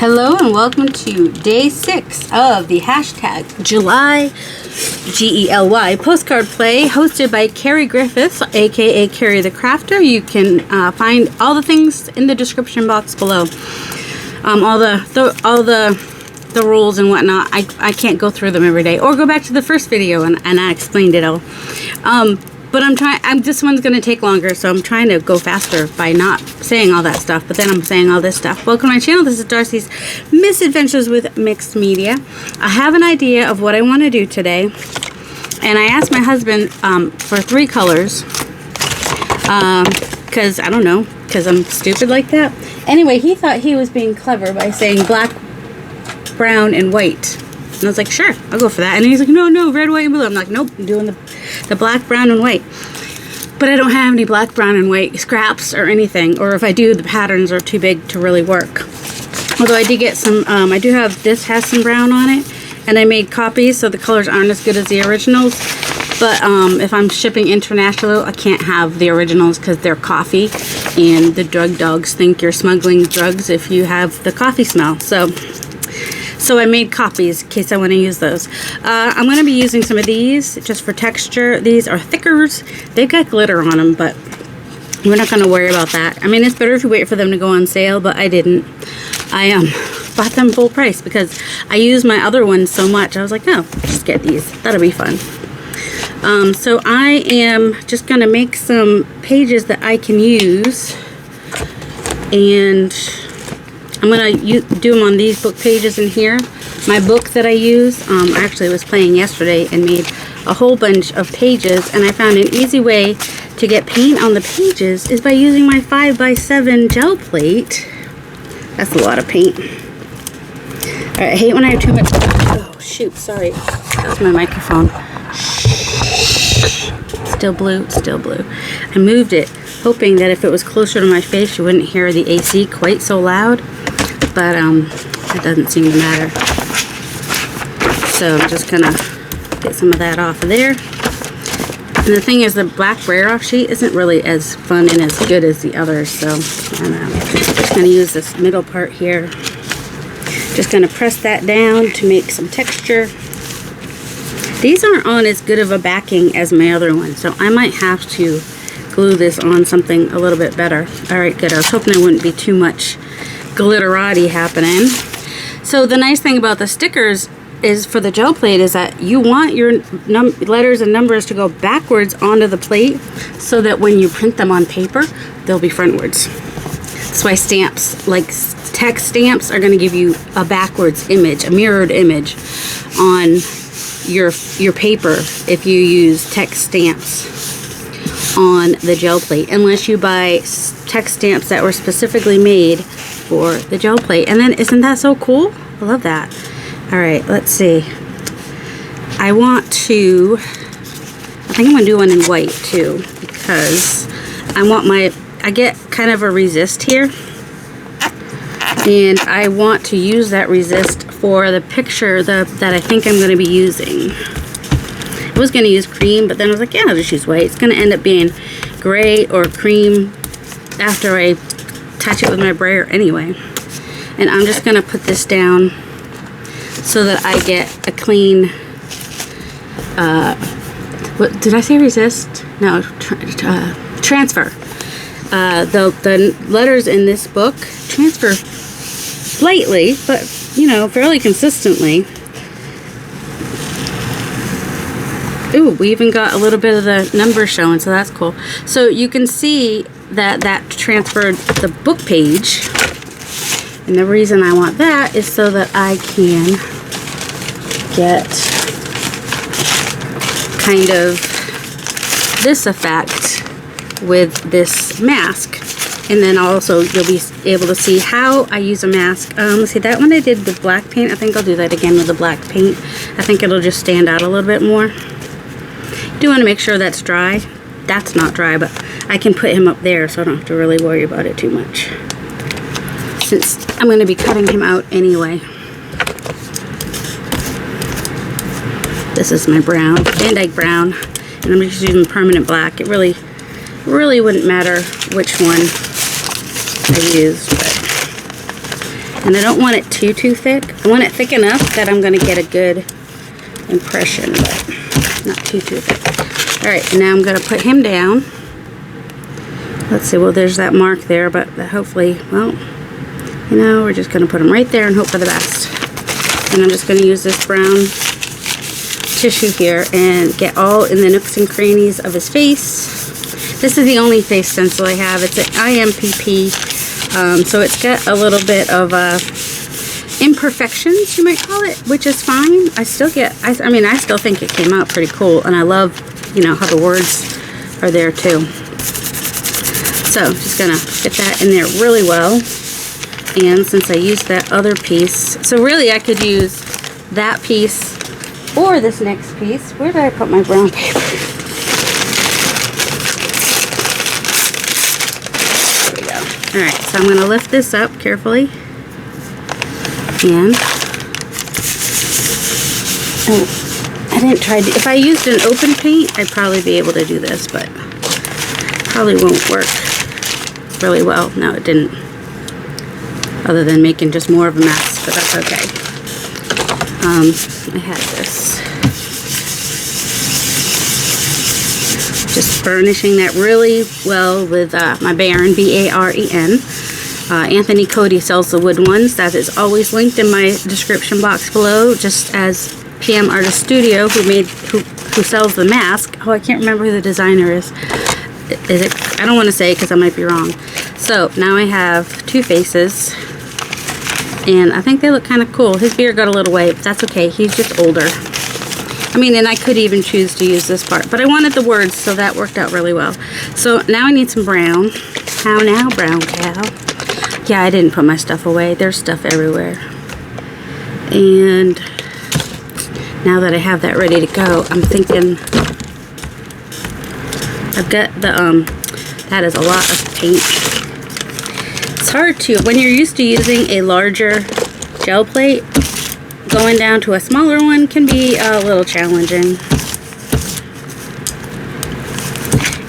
Hello and welcome to day 6 of the hashtag July GELY postcard play hosted by Carrie Griffiths, aka Carrie the Crafter. You can find all the things in the description box below. All the rules and whatnot. I can't go through them every day or go back to the first video and I explained it all. But this one's going to take longer, so I'm trying to go faster by not saying all that stuff, but then I'm saying all this stuff. Welcome to my channel. This is Darcy's Misadventures with Mixed Media. I have an idea of what I want to do today, and I asked my husband for 3 colors, because I don't know, because I'm stupid like that. Anyway, he thought he was being clever by saying black, brown, and white. And I was like, sure, I'll go for that. And he's like, no, red, white, and blue. I'm like, nope, I'm doing the black, brown, and white. But I don't have any black, brown, and white scraps or anything. Or if I do, the patterns are too big to really work. Although I did get some, I do have, this has some brown on it. And I made copies, so the colors aren't as good as the originals. But if I'm shipping international, I can't have the originals because they're coffee. And the drug dogs think you're smuggling drugs if you have the coffee smell. So I made copies in case I want to use those. I'm going to be using some of these just for texture. These are thickers. They've got glitter on them, but we're not going to worry about that. I mean, it's better if you wait for them to go on sale, but I didn't. I bought them full price because I use my other ones so much. I was like, no, just get these. That'll be fun. So I am just going to make some pages that I can use, and I'm going to do them on these book pages in here. My book that I use, I actually was playing yesterday and made a whole bunch of pages, and I found an easy way to get paint on the pages is by using my 5x7 gel plate. That's a lot of paint. Alright, I hate when I have too much. Oh shoot, sorry. That's my microphone. Still blue, still blue. I moved it hoping that if it was closer to my face you wouldn't hear the AC quite so loud. But it doesn't seem to matter. So I'm just gonna get some of that off of there. And the thing is, the black brayer off sheet isn't really as fun and as good as the others. So I'm just gonna use this middle part here. Just gonna press that down to make some texture. These aren't on as good of a backing as my other one, so I might have to glue this on something a little bit better. All right, good. I was hoping there wouldn't be too much glitterati happening. So the nice thing about the stickers is for the gel plate is that you want your letters and numbers to go backwards onto the plate so that when you print them on paper they'll be frontwards. That's why stamps, like text stamps, are going to give you a backwards image, a mirrored image on your paper if you use text stamps on the gel plate, unless you buy text stamps that were specifically made for the gel plate. And then, isn't that so cool? I love that. All right, let's see. I think I'm gonna do one in white too, because I get kind of a resist here, and I want to use that resist for the picture that I think I'm gonna be using. I was gonna use cream, but then I was like, yeah, I'll just use white. It's gonna end up being gray or cream after I touch it with my brayer anyway. And I'm just gonna put this down so that I get a clean, what did I say, resist? No, transfer. The letters in this book transfer slightly, but you know, fairly consistently. Ooh, we even got a little bit of the numbers showing, so that's cool. So you can see that transferred the book page, and the reason I want that is so that I can get kind of this effect with this mask. And then also you'll be able to see how I use a mask. Let's see, that one I did with black paint. I think I'll do that again with the black paint. I think it'll just stand out a little bit more. Do want to make sure that's dry. That's not dry, but I can put him up there so I don't have to really worry about it too much, since I'm going to be cutting him out anyway. This is my brown, Van Dyke brown, and I'm just using permanent black. It really wouldn't matter which one I used, but And I don't want it too thick. I want it thick enough that I'm going to get a good impression, but not too thick. Alright, now I'm going to put him down. Let's see, well, there's that mark there, but hopefully, well, you know, we're just going to put him right there and hope for the best. And I'm just going to use this brown tissue here and get all in the nooks and crannies of his face. This is the only face stencil I have. It's an IMPP, so it's got a little bit of imperfections, you might call it, which is fine. I still get, I mean, I still think it came out pretty cool, and I love, you know, how the words are there too. So I'm just gonna get that in there really well. And since I used that other piece, so really I could use that piece or this next piece. Where did I put my brown paper? There we go. Alright, so I'm gonna lift this up carefully. And oh, I didn't try to, if I used an open paint, I'd probably be able to do this, but probably won't work really well. No, it didn't. Other than making just more of a mess, but that's okay. I had this. Just burnishing that really well with my Baren, B-A-R-E-N. Anthony Cody sells the wood ones. That is always linked in my description box below, just as PM Artist Studio, who sells the mask. Oh, I can't remember who the designer is. Is it? I don't want to say because I might be wrong. So now I have two faces, and I think they look kind of cool. His beard got a little white, but that's okay. He's just older. I mean, and I could even choose to use this part, but I wanted the words, so that worked out really well. So now I need some brown. How now, brown cow? Yeah, I didn't put my stuff away. There's stuff everywhere. And now that I have that ready to go, I'm thinking I've got the, that is a lot of paint. It's hard to, when you're used to using a larger gel plate, going down to a smaller one can be a little challenging.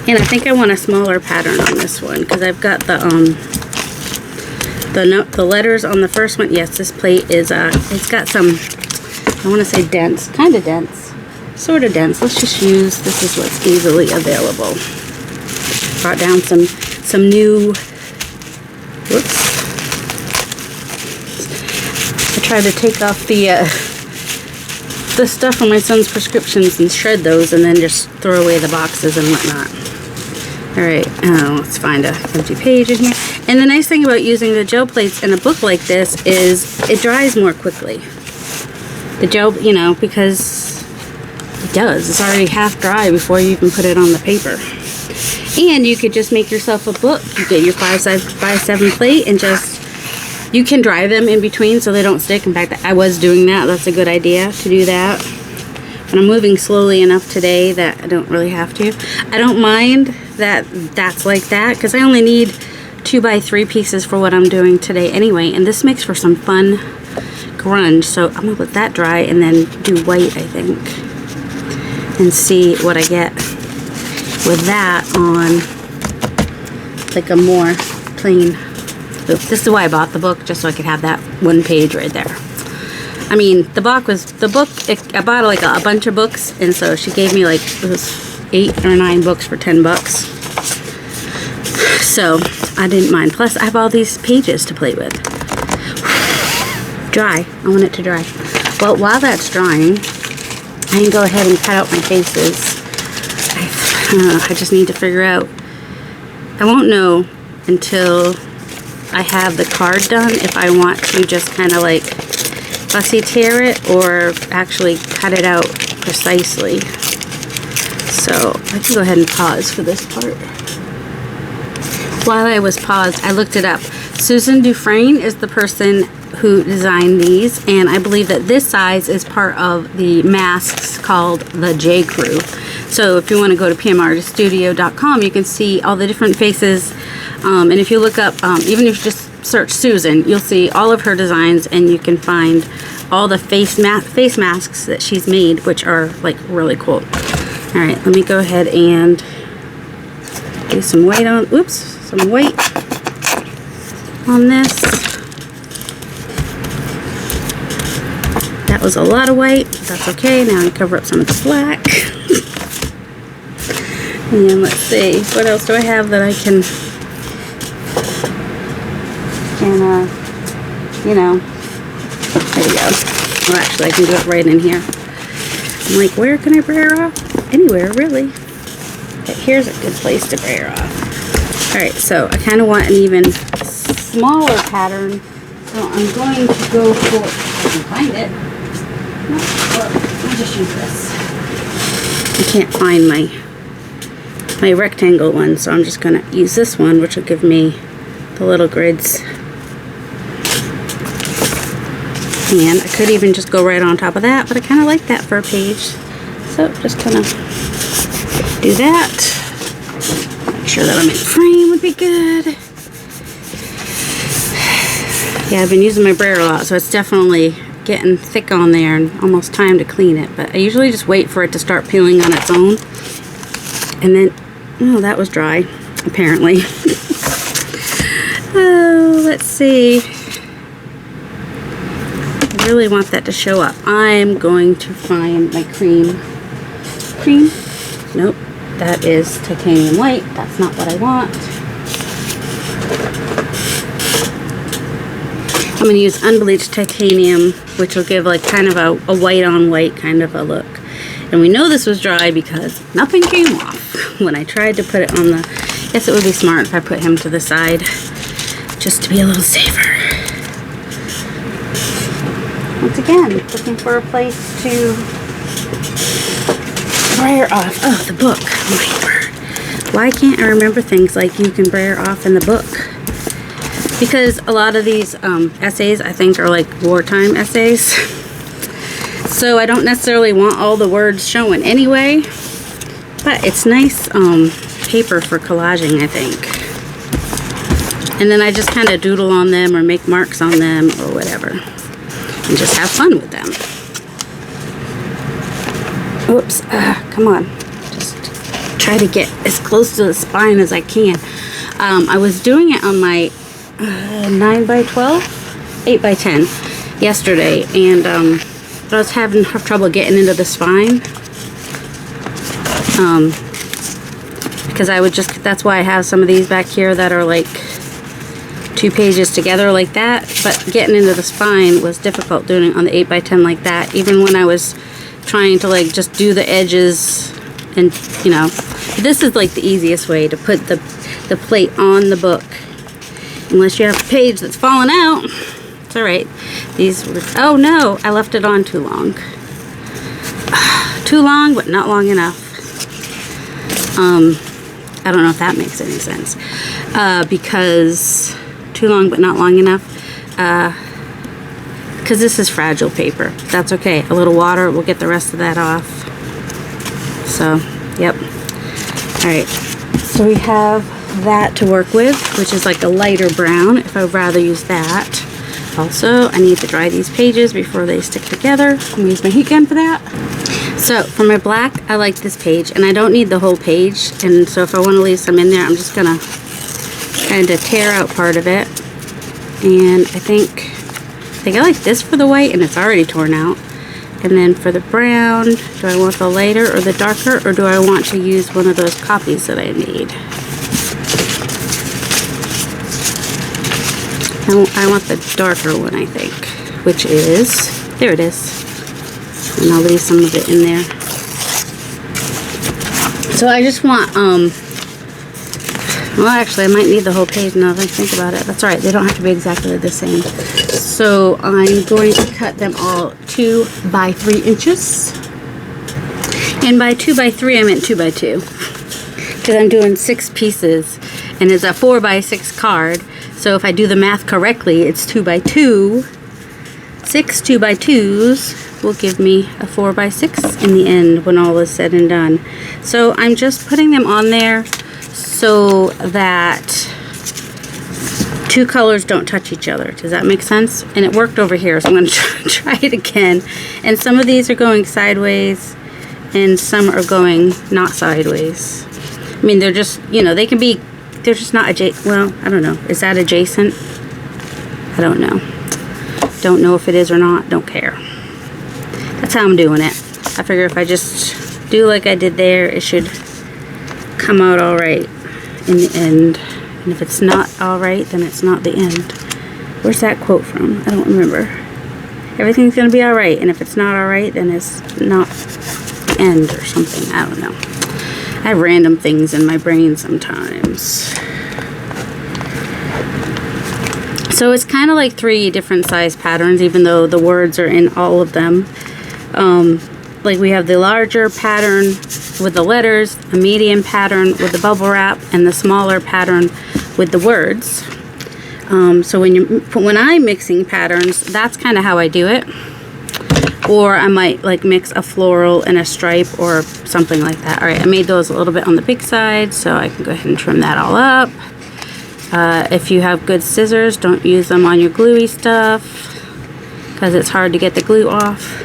And I think I want a smaller pattern on this one because I've got the letters on the first one. Yes, this plate is it's got some, I want to say dense, kind of dense, sort of dense. Let's just use, this is what's easily available. Brought down some new, whoops. I tried to take off the stuff from my son's prescriptions and shred those and then just throw away the boxes and whatnot. Alright, let's find a empty page in here. And the nice thing about using the gel plates in a book like this is it dries more quickly. The gel, you know, because it does. It's already half dry before you even put it on the paper. And you could just make yourself a book. You get your 5x7 plate and just, you can dry them in between so they don't stick. In fact, I was doing that. That's a good idea to do that. But I'm moving slowly enough today that I don't really have to. I don't mind that that's like that because I only need 2x3 pieces for what I'm doing today anyway. And this makes for some fun grunge. So I'm going to let that dry and then do white, I think. And see what I get with that on like a more plain book. This is why I bought the book, just so I could have that one page right there. I mean, I bought like a bunch of books, and so she gave me like, it was 8 or 9 books for $10. So I didn't mind. Plus I have all these pages to play with. Dry. I want it to dry. Well, while that's drying, I can go ahead and cut out my faces. I just need to figure out, I won't know until I have the card done if I want to just kind of like fussy tear it or actually cut it out precisely. So I can go ahead and pause for this part. While I was paused, I looked it up. Susan Dufresne is the person who designed these, and I believe that this size is part of the masks called the J Crew. So if you want to go to pmartiststudio.com, you can see all the different faces, and if you look up, even if you just search Susan, you'll see all of her designs, and you can find all the face masks that she's made, which are like really cool. All right, let me go ahead and do some white on, some white on this. That was a lot of white, but that's okay. Now I cover up some of the black. And let's see, what else do I have that I can you know, there you go. Well, actually, I can do it right in here. I'm like, where can I brayer off? Anywhere, really. But here's a good place to brayer off. Alright, so I kind of want an even smaller pattern. So I'm going to go for, if I can find it. No, I'll just use this. I can't find my rectangle one, so I'm just going to use this one, which will give me the little grids. And I could even just go right on top of that, but I kind of like that for a page. So just kind of do that. Make sure that I'm in frame would be good. Yeah, I've been using my brayer a lot, so it's definitely getting thick on there and almost time to clean it. But I usually just wait for it to start peeling on its own. And then, oh, that was dry, apparently. Oh, let's see. I really want that to show up. I'm going to find my cream. Cream? Nope. That is titanium white. That's not what I want. I'm going to use unbleached titanium, which will give like kind of a white on white kind of a look. And we know this was dry because nothing came off when I tried to put it on the... I guess it would be smart if I put him to the side just to be a little safer. Once again, looking for a place to brayer off. Oh, the book. My word. Why can't I remember things like you can brayer off in the book? Because a lot of these essays, I think, are like wartime essays. So I don't necessarily want all the words showing anyway. But it's nice paper for collaging, I think. And then I just kind of doodle on them or make marks on them or whatever. And just have fun with them. Oops, come on. Just try to get as close to the spine as I can. I was doing it on my 9x12, 8x10 yesterday, and I was having trouble getting into the spine. Because I would just, that's why I have some of these back here that are like 2 pages together like that, but getting into the spine was difficult doing it on the 8x10 like that, even when I was trying to like just do the edges. And you know, this is like the easiest way to put the plate on the book, unless you have a page that's falling out. It's alright. These were, oh no, I left it on too long. Too long, but not long enough. I don't know if that makes any sense, because too long but not long enough, because this is fragile paper. That's okay. A little water will get the rest of that off. So, yep. Alright, so we have that to work with, which is like a lighter brown, if I would rather use that. Also, I need to dry these pages before they stick together. I'm going to use my heat gun for that. So, for my black, I like this page, and I don't need the whole page, and so if I want to leave some in there, I'm just going to kind of tear out part of it. And I think I like this for the white, and it's already torn out. And then for the brown, do I want the lighter or the darker, or do I want to use one of those copies that I made? I want the darker one, I think, which is, there it is. And I'll leave some of it in there. So I just want, well actually I might need the whole page now that I think about it. That's alright, they don't have to be exactly the same. So I'm going to cut them all 2 by 3 inches. And by 2 by 3 I meant 2 by 2. Because I'm doing 6 pieces. And it's a 4 by 6 card. So if I do the math correctly, it's 2 by 2. 6 2 by 2s will give me a 4 by 6 in the end when all is said and done. So I'm just putting them on there so that 2 colors don't touch each other. Does that make sense? And it worked over here, so I'm going to try it again. And some of these are going sideways and some are going not sideways. I mean, they're just, you know, they can be, they're just not adjacent. Well, I don't know. Is that adjacent? I don't know. Don't know if it is or not. Don't care. that's how I'm doing it. I figure if I just do like I did there, it should come out all right in the end. And if it's not all right, then it's not the end. Where's that quote from? I don't remember. Everything's gonna be all right, and if it's not all right, then it's not the end or something. I don't know. I have random things in my brain sometimes. So it's kind of like 3 different size patterns, even though the words are in all of them. Like we have the larger pattern with the letters, a medium pattern with the bubble wrap, and the smaller pattern with the words. So when I'm mixing patterns, that's kind of how I do it. Or I might like mix a floral and a stripe or something like that. All right, I made those a little bit on the big side, so I can go ahead and trim that all up. If you have good scissors, don't use them on your gluey stuff because it's hard to get the glue off.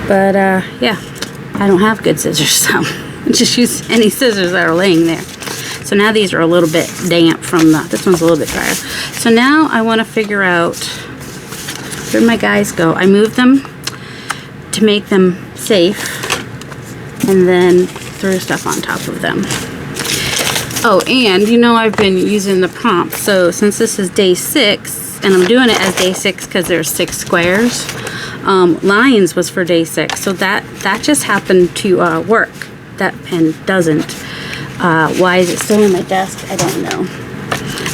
But yeah, I don't have good scissors, so just use any scissors that are laying there. So now these are a little bit damp from this one's a little bit drier. So now I want to figure out, where'd my guys go? I moved them to make them safe and then threw stuff on top of them. Oh, and you know I've been using the prompt. So since this is day 6, and I'm doing it as day 6 because there's 6 squares, lines was for day 6. So that just happened to work. That pen doesn't. Why is it still in my desk? I don't know.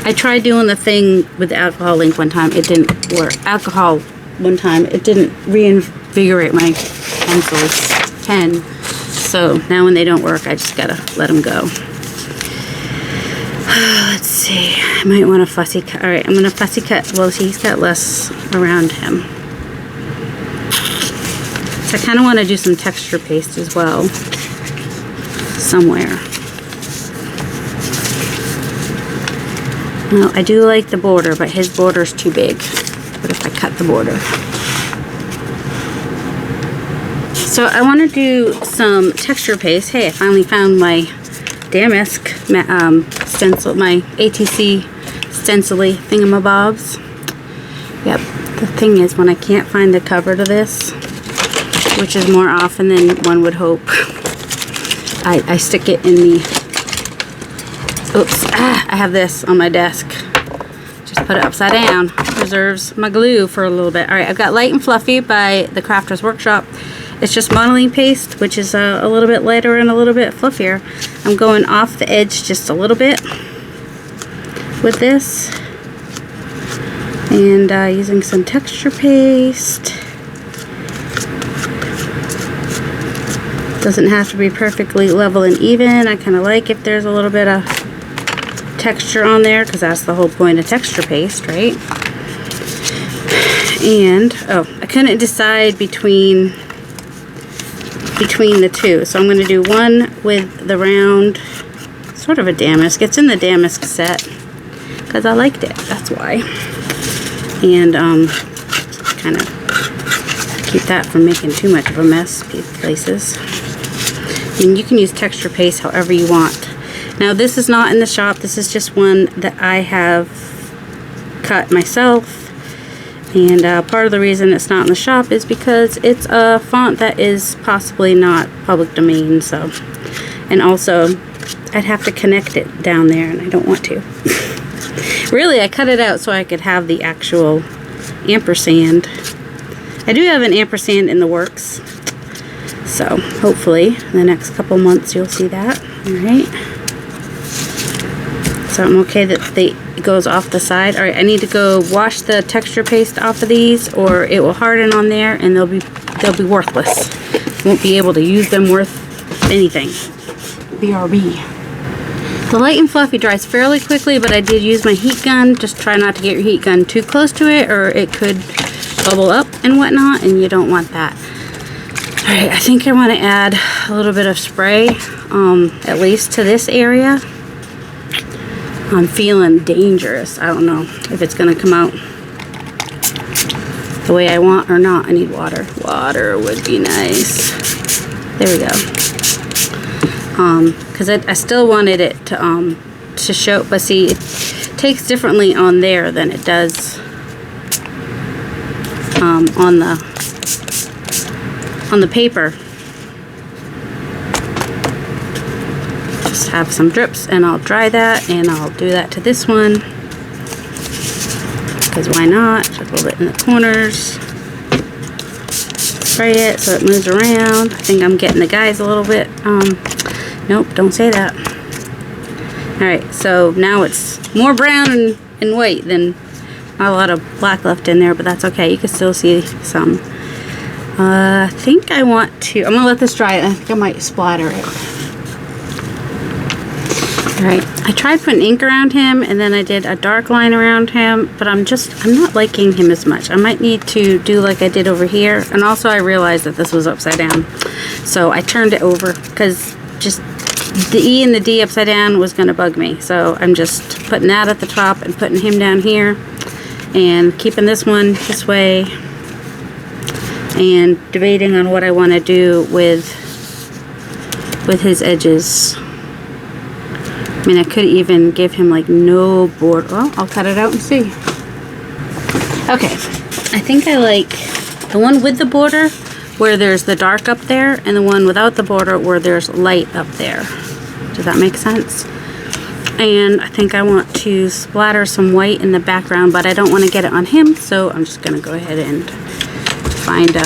I tried doing the thing with the alcohol ink one time. It didn't work. Alcohol one time. It didn't reinvigorate my pen. So now when they don't work, I just gotta let them go. Let's see. I might want to fussy cut. All right, I'm gonna fussy cut. Well, he's got less around him. So I kind of want to do some texture paste as well somewhere. No, I do like the border, but his border's too big. What if I cut the border? So I want to do some texture paste. Hey, I finally found my damask stencil, my ATC stencily thingamabobs. Yep, the thing is when I can't find the cover to this, which is more often than one would hope, I stick it in the, oops, I have this on my desk. Just put it upside down. Preserves my glue for a little bit. Alright, I've got Light and Fluffy by the Crafter's Workshop. It's just modeling paste, which is a little bit lighter and a little bit fluffier. I'm going off the edge just a little bit with this. And using some texture paste. Doesn't have to be perfectly level and even. I kind of like if there's a little bit of texture on there, because that's the whole point of texture paste, right? And oh, I couldn't decide between the two, so I'm going to do one with the round, sort of a damask. It's in the damask set because I liked it, that's why. And kind of keep that from making too much of a mess places. And you can use texture paste however you want. Now this is not in the shop, this is just one that I have cut myself. And part of the reason it's not in the shop is because it's a font that is possibly not public domain, so. And also, I'd have to connect it down there, and I don't want to. Really, I cut it out so I could have the actual ampersand. I do have an ampersand in the works. So, hopefully, in the next couple months you'll see that. Alright. So I'm okay that it goes off the side. Alright, I need to go wash the texture paste off of these, or it will harden on there and they'll be worthless. Won't be able to use them worth anything. BRB. The Light and Fluffy dries fairly quickly, but I did use my heat gun. Just try not to get your heat gun too close to it, or it could bubble up and whatnot, and you don't want that. Alright, I think I want to add a little bit of spray, at least to this area. I'm feeling dangerous. I don't know if it's going to come out the way I want or not. I need water. Water would be nice. There we go. Because I still wanted it to show, but see, it takes differently on there than it does on the on the paper. Just have some drips, and I'll dry that, and I'll do that to this one. Because why not? Just a little bit in the corners. Spray it so it moves around. I think I'm getting the guys a little bit. Nope, don't say that. Alright, so now it's more brown and white than not a lot of black left in there, but that's okay. You can still see some. I think I want to, I'm going to let this dry. I think I might splatter it. Alright, I tried putting ink around him, and then I did a dark line around him, but I'm not liking him as much. I might need to do like I did over here, and also I realized that this was upside down. So I turned it over, because just the E and the D upside down was going to bug me. So I'm just putting that at the top and putting him down here, and keeping this one this way, and debating on what I want to do with his edges. I mean, I could even give him like no border. Well, I'll cut it out and see. Okay, I think I like the one with the border where there's the dark up there, and the one without the border where there's light up there. Does that make sense? And I think I want to splatter some white in the background, but I don't want to get it on him, so I'm just going to go ahead and find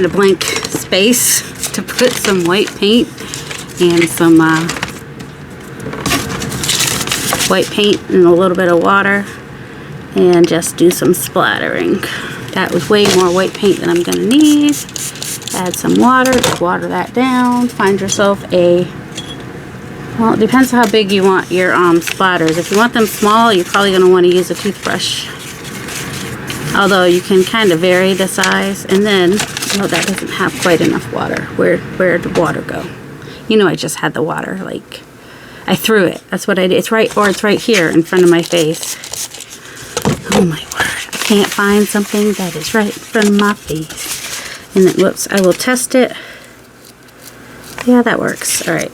a blank space to put some white paint and some white paint and a little bit of water, and just do some splattering. That was way more white paint than I'm going to need. Add some water, just water that down. Find yourself a, well, it depends how big you want your splatters. If you want them small, you're probably going to want to use a toothbrush. Although you can kind of vary the size. And then, oh, that doesn't have quite enough water. Where'd the water go? You know, I just had the water, like, I threw it. That's what I did. It's right here in front of my face. Oh my word. I can't find something that is right in front of my face. And then, whoops, I will test it. Yeah, that works. Alright.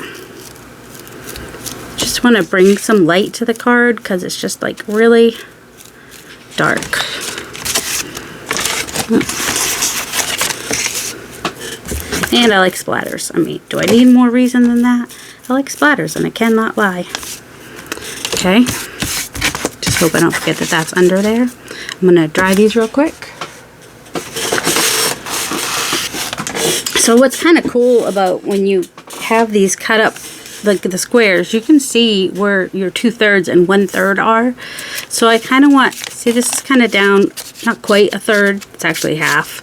Just want to bring some light to the card because it's just like really dark. And I like splatters. I mean, do I need more reason than that? I like splatters, and I cannot lie. Okay. Just hope I don't forget that that's under there. I'm going to dry these real quick. So what's kind of cool about when you have these cut up, like the squares, you can see where your 2/3 and 1/3 are. So I kind of want, see, this is kind of down, not quite 1/3, it's actually half.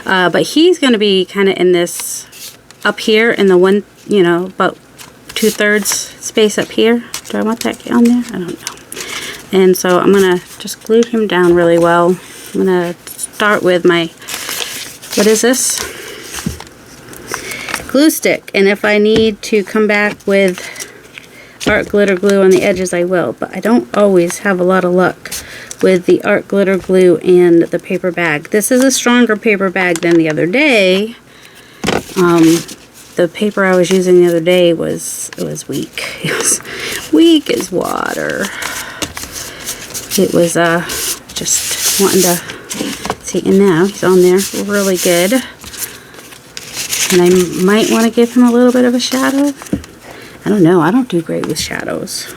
But he's going to be kind of in this up here in the one, you know, about 2/3 space up here. Do I want that on there? I don't know. And so I'm going to just glue him down really well. I'm going to start with my, what is this? Glue stick. And if I need to come back with art glitter glue on the edges, I will. But I don't always have a lot of luck with the art glitter glue and the paper bag. This is a stronger paper bag than the other day. The paper I was using the other day was weak. It was weak as water. It was just wanting to see, and now he's on there really good. And I might want to give him a little bit of a shadow. I don't know. I don't do great with shadows.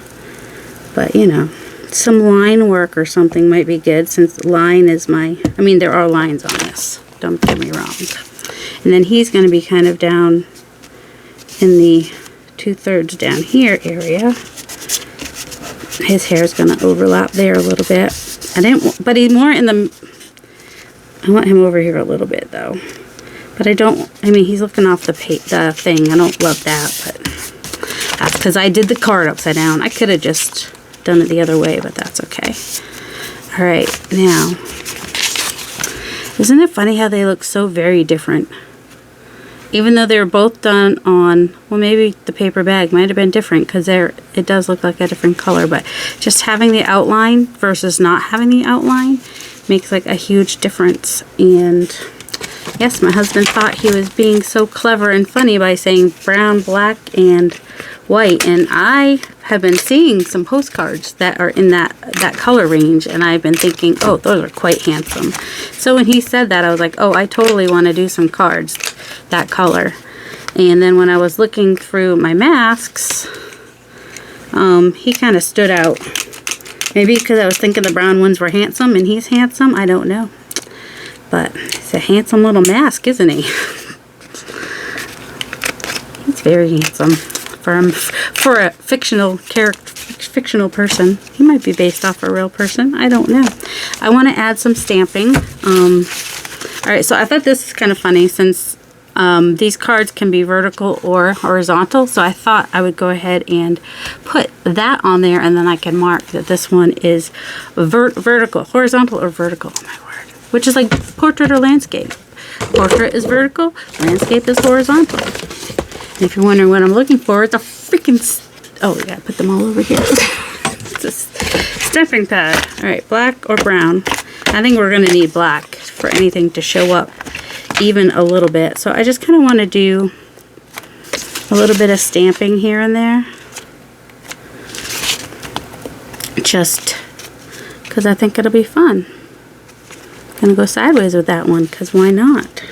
But, you know, some line work or something might be good, since line is my, I mean, there are lines on this. Don't get me wrong. And then he's going to be kind of down in the 2/3 down here area. His hair is going to overlap there a little bit. I didn't, but he's more in the, I want him over here a little bit though. But I don't, I mean, he's looking off the thing. I don't love that, but that's because I did the card upside down. I could have just done it the other way, but that's okay. Alright, now, isn't it funny how they look so very different? Even though they were both done on, well, maybe the paper bag might have been different because it does look like a different color, but just having the outline versus not having the outline makes like a huge difference. And yes, my husband thought he was being so clever and funny by saying brown, black, and white, and I have been seeing some postcards that are in that color range, and I've been thinking, oh, those are quite handsome. So when he said that, I was like, oh, I totally want to do some cards that color. And then when I was looking through my masks, he kind of stood out. Maybe because I was thinking the brown ones were handsome and he's handsome, I don't know. But he's a handsome little mask, isn't he? He's very handsome for a fictional character, fictional person. He might be based off a real person. I don't know. I want to add some stamping. Alright, so I thought this is kind of funny since these cards can be vertical or horizontal. So I thought I would go ahead and put that on there, and then I can mark that this one is vertical, horizontal or vertical. Oh my word. Which is like portrait or landscape. Portrait is vertical, landscape is horizontal. And if you're wondering what I'm looking for, it's a freaking... Oh, we gotta put them all over here. It's a stamping pad. Alright, black or brown. I think we're gonna need black for anything to show up even a little bit. So I just kind of want to do a little bit of stamping here and there. Just because I think it'll be fun. I'm going to go sideways with that one because why not?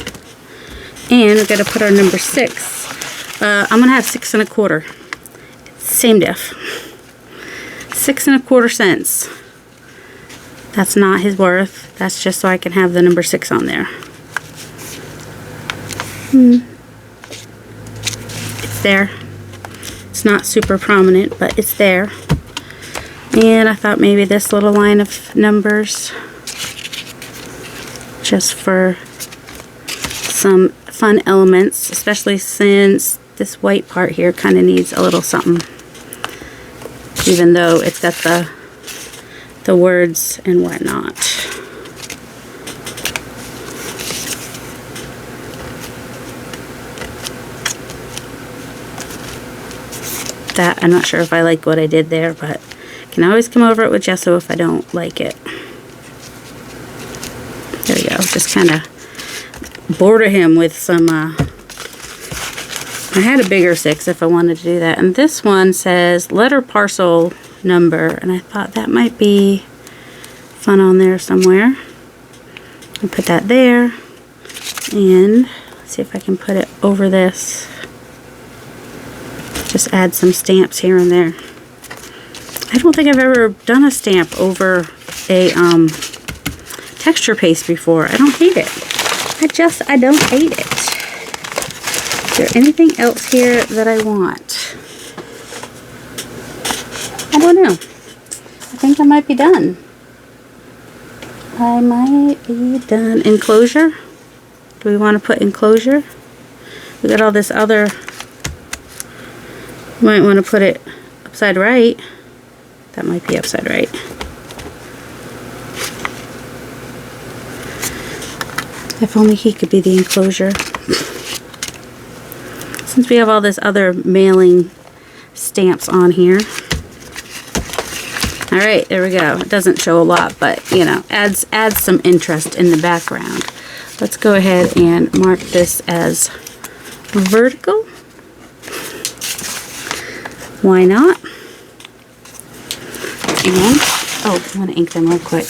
And we've got to put our number 6. I'm going to have 6 1/4. Same diff. 6 1/4 cents. That's not his worth. That's just so I can have the number 6 on there. It's there. It's not super prominent, but it's there. And I thought maybe this little line of numbers, just for some fun elements, especially since this white part here kind of needs a little something, even though it's got the words and whatnot. That I'm not sure if I like what I did there, but I can always come over it with gesso if I don't like it. There we go. Just kind of border him with some I had a bigger 6 if I wanted to do that. And this one says letter parcel number, and I thought that might be fun on there somewhere. I'll put that there, and see if I can put it over this. Just add some stamps here and there. I don't think I've ever done a stamp over a texture paste before. I don't hate it. I don't hate it. Is there anything else here that I want? I don't know. I think I might be done. I might be done. Enclosure? Do we want to put enclosure? We got all this other... Might want to put it upside right. That might be upside right. If only he could be the enclosure. Since we have all this other mailing stamps on here. Alright, there we go. It doesn't show a lot, but you know, adds some interest in the background. Let's go ahead and mark this as vertical. Why not? And, oh, I'm going to ink them real quick.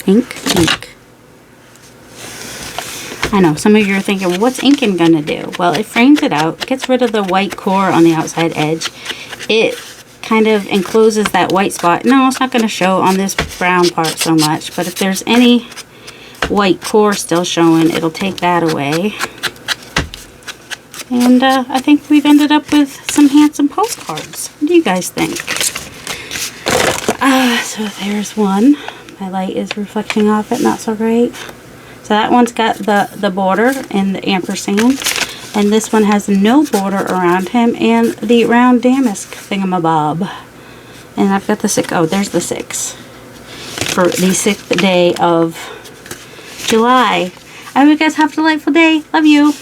Ink. I know, some of you are thinking, well, what's inking going to do? Well, it frames it out, gets rid of the white core on the outside edge. It kind of encloses that white spot. No, it's not going to show on this brown part so much, but if there's any white core still showing, it'll take that away. And I think we've ended up with some handsome postcards. What do you guys think? So there's one. My light is reflecting off it, not so great. So that one's got the border and the ampersand. And this one has no border around him and the round damask thingamabob. And I've got the 6. Oh, there's the 6. For the 6th day of July. I hope you guys have a delightful day. Love you.